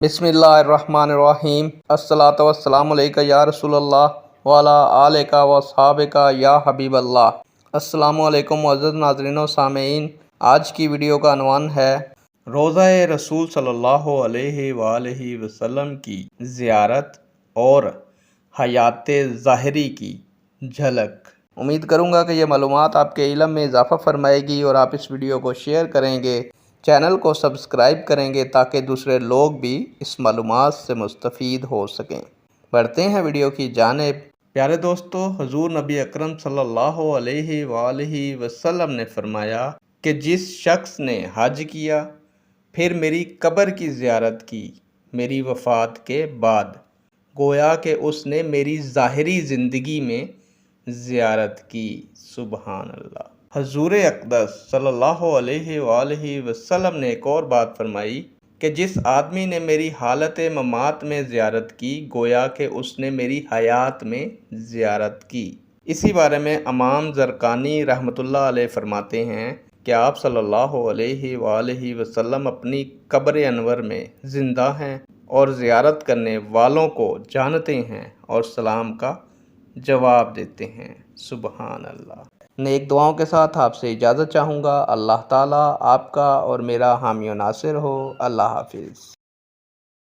बिस्मिल्लाहिर्रहमानिर्रहीम अस्सलातु वस्सलामु अलैका या रसूल अल्लाह वाला आलिका व सहाबिका या हबीब अल्लाह। अस्सलामु अलैकुम मुअज़्ज़ज़ नाज़रीन व सामीन। आज की वीडियो का अनवान है रोज़ा-ए रसूल सल्लल्लाहु अलैहि वालैहि वसल्लम की ज़ियारत और हयात ज़ाहिरी की झलक। उम्मीद करूँगा कि यह मालूमात आपके इल्म में इजाफ़ा फरमाएगी और आप इस वीडियो को शेयर करेंगे, चैनल को सब्सक्राइब करेंगे ताकि दूसरे लोग भी इस मालूमात से मुस्तफ़ीद हो सकें। बढ़ते हैं वीडियो की जानिब। प्यारे दोस्तों, हुज़ूर नबी अकरम सल्लल्लाहु अलैहि वसल्लम ने फरमाया कि जिस शख्स ने हज किया फिर मेरी कब्र की ज़ियारत की मेरी वफ़ात के बाद, गोया कि उसने मेरी ज़ाहिरी ज़िंदगी में ज़ियारत की। सुबहान अल्लाह। हज़ूर अक़दस सल्लल्लाहु अलैहि वसल्लम ने एक और बात फरमाई कि जिस आदमी ने मेरी हालत ममात में ज़ियारत की, गोया कि उसने मेरी हयात में ज़ियारत की। इसी बारे में इमाम ज़रक़ानी रहमतुल्लाह अलैह फरमाते हैं कि आप सल्लल्लाहु अलैहि वसल्लम अपनी कब्र अनवर में ज़िंदा हैं और ज़ियारत करने वालों को जानते हैं और सलाम का जवाब देते हैं। सुबहान अल्लाह। नेक दुआओं के साथ आपसे इजाज़त चाहूँगा। अल्लाह ताला आपका और मेरा हामी व नासिर हो। अल्लाह हाफ़िज़।